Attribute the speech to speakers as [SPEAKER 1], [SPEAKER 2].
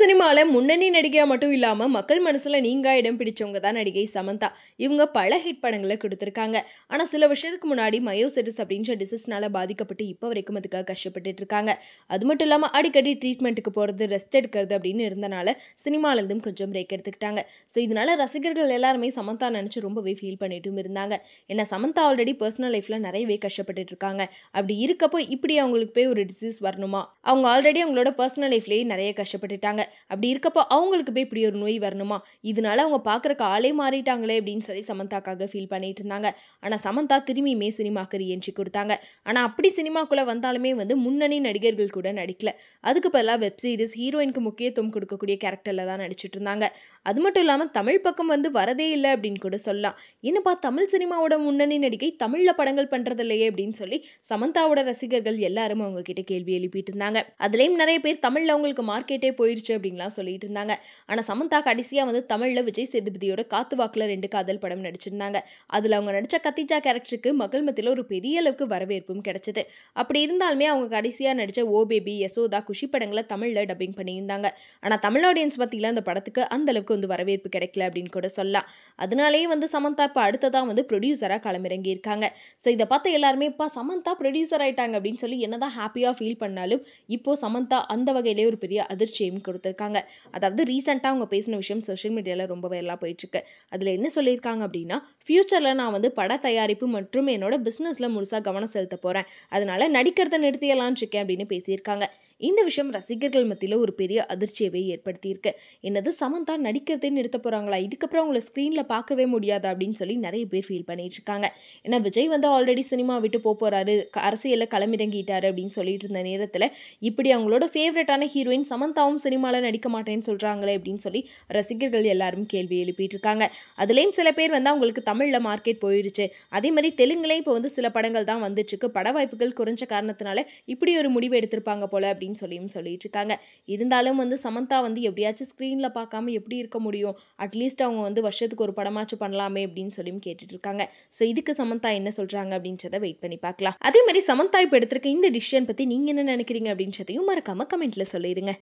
[SPEAKER 1] சினிமால முன்னணி நடிகையா மட்டும் இல்லாம மக்கள் மனசுல நீங்கா இடம் பிடிச்சவங்க தான் நடிகை சமந்தா. இவங்க பல ஹிட் படங்களை கொடுத்திருக்காங்க. ஆனா சில வருஷத்துக்கு முன்னாடி மயோசிட்டிஸ் அப்படின்ற டிசீஸ்னால பாதிக்கப்பட்டு இப்ப வரைக்கும் அதுக்காக கஷ்டப்பட்டுட்டு இருக்காங்க. அது மட்டும் இல்லாம அடிக்கடி ட்ரீட்மெண்ட்டுக்கு போறது, ரெஸ்ட் எடுக்கிறது அப்படின்னு இருந்தனால சினிமால இருந்தும் கொஞ்சம் பிரேக் எடுத்துக்கிட்டாங்க. ஸோ இதனால ரசிகர்கள் எல்லாருமே சமந்தா நினைச்சு ரொம்பவே ஃபீல் பண்ணிட்டும் இருந்தாங்க. ஏன்னா சமந்தா ஆல்ரெடி பர்சனல் லைஃப்ல நிறையவே கஷ்டப்பட்டுட்டு இருக்காங்க. அப்படி இருக்கப்போ இப்படி அவங்களுக்கு போய் ஒரு டிசீஸ் வரணுமா? அவங்க ஆல்ரெடி அவங்களோட பர்சனல் லைஃப்லயே நிறைய கஷ்டப்பட்டுட்டாங்க. அப்படி இருக்கப்போ அவங்களுக்கு போய் இப்படி ஒரு நோய் வரணுமா? இதனால அவங்க பார்க்கறக்கு ஆளே மாறிட்டாங்களே அப்படின்னு சொல்லி சமந்தாக்காக ஃபீல் பண்ணிட்டு இருந்தாங்க. ஆனா சமந்தா திரும்பியுமே சினிமாக்கு ரீஎன்ட்ரி கொடுத்தாங்க. ஆனா அப்படி சினிமாக்குள்ள வந்தாலுமே முன்னணி நடிகர்கள் கூட நடிக்கல. அதுக்கு பதிலாக வெப் சீரிஸ், ஹீரோயினுக்கு முக்கியத்துவம் கொடுக்கக்கூடிய கேரக்டர்ல தான் நடிச்சிட்டு இருந்தாங்க. அது மட்டும் இல்லாம தமிழ் பக்கம் வரதே இல்லை அப்படின்னு கூட சொல்லலாம். என்னப்பா தமிழ் சினிமாவோட முன்னணி நடிகை தமிழ்ல படங்கள் பண்றது இல்லையே அப்படின்னு சொல்லி சமந்தாவோட ரசிகர்கள் எல்லாரும் அவங்க கிட்ட கேள்வி எழுப்பிட்டு இருந்தாங்க. அதுலயும் நிறைய பேர் தமிழ்ல அவங்களுக்கு மார்க்கெட்டே போயிருச்சு அப்படின்லாம் சொல்லிட்டு இருந்தாங்க. ஆனா சமந்தா கடைசியா தமிழ்ல விஜய் சேதுபதியோட காத்து வாக்குல 2 காதல் படம் நடிச்சிருந்தாங்க. அதுல அவங்க நடிச்ச கத்திஜா கேரக்டருக்கு மக்கள் மத்தியில ஒரு பெரிய அளவுக்கு வரவேற்பும் கிடைச்சது. அப்படி இருந்தாலுமே அவங்க கடைசியா நடிச்ச ஓ பேபி, யசோதா, குஷி படங்களை தமிழ்ல டப்பிங் பண்ணியிருந்தாங்க. ஆனா தமிழ் ஆடியன்ஸ் மத்தியில அந்த படத்துக்கு அந்த அளவுக்கு வரவேற்பு கிடைக்கல அப்படின்னு கூட சொல்லலாம். அதனாலேயே சமந்தா இப்ப அடுத்ததா ப்ரொடியூசரா களமிறங்கி இருக்காங்க. ஸோ இதை பார்த்த எல்லாருமே இப்ப சமந்தா ப்ரொடியூசர் ஆயிட்டாங்க அப்படின்னு சொல்லி என்னதான் ஹாப்பியா ஃபீல் பண்ணாலும் இப்போ சமந்தா அந்த வகையிலே ஒரு பெரிய அதிர்ச்சியையும் கொடுத்திருக்காங்க. அதாவது ரீசெண்டாக அவங்க பேசின விஷயம் சோஷியல் மீடியாவில் ரொம்ப வைரலாக போயிட்டு இருக்கு. அதில் என்ன சொல்லியிருக்காங்க அப்படின்னா, ஃபியூச்சரில் நான் பட தயாரிப்பு மற்றும் என்னோட பிஸ்னஸில் முழுசாக கவனம் செலுத்த போகிறேன், அதனால நடிக்கிறத நிறுத்தியலான்னு இருக்கேன் அப்படின்னு பேசியிருக்காங்க. இந்த விஷயம் ரசிகர்கள் மத்தியில் ஒரு பெரிய அதிர்ச்சியவே ஏற்படுத்தியிருக்கு. என்னது சமந்தா நடிக்கிறதே நிறுத்த போகிறாங்களா, இதுக்கப்புறம் அவங்கள ஸ்க்ரீனில் பார்க்கவே முடியாது அப்படின்னு சொல்லி நிறைய பேர் ஃபீல் பண்ணிட்டு இருக்காங்க. ஏன்னா விஜய் ஆல்ரெடி சினிமா விட்டு போகிறாரு, அரசியலில் களமிறங்கிட்டாரு அப்படின்னு சொல்லிட்டு இருந்த நேரத்தில் இப்படி அவங்களோட ஃபேவரட்டான ஹீரோயின் சமந்தாவும் சினிமாவில் நடிக்க மாட்டேன்னு சொல்கிறாங்களே அப்படின்னு சொல்லி ரசிகர்கள் எல்லாரும் கேள்வி எழுப்பிட்டு இருக்காங்க. அதுலேயும் சில பேர் அவங்களுக்கு தமிழில் மார்க்கெட் போயிடுச்சு, அதே மாதிரி தெலுங்குலேயும் இப்போ சில படங்கள் தான் வந்துட்டுருக்கு, பட வாய்ப்புகள் குறைஞ்ச காரணத்தினால இப்படி ஒரு முடிவு எடுத்திருப்பாங்க போல அப்படின்னு சொல்லிட்டு இருக்காங்க. இருந்தாலும் சமந்தா எப்படியாச்சும் ஸ்க்ரீனில் பார்க்காம எப்படி இருக்க முடியும், அட்லீஸ்ட் அவங்க வருஷத்துக்கு ஒரு படமாச்சும் பண்ணலாமே அப்படின்னு சொல்லியும் கேட்டுட்டு இருக்காங்க. ஸோ இதுக்கு சமந்தா என்ன சொல்கிறாங்க அப்படின்றத வெயிட் பண்ணி பார்க்கலாம். அதே மாதிரி சமந்தா இப்போ எடுத்திருக்க இந்த டிசிஷன் பற்றி நீங்கள் என்ன நினைக்கிறீங்க அப்படின்றதையும் மறக்காம கமெண்ட்ல சொல்லிடுங்க.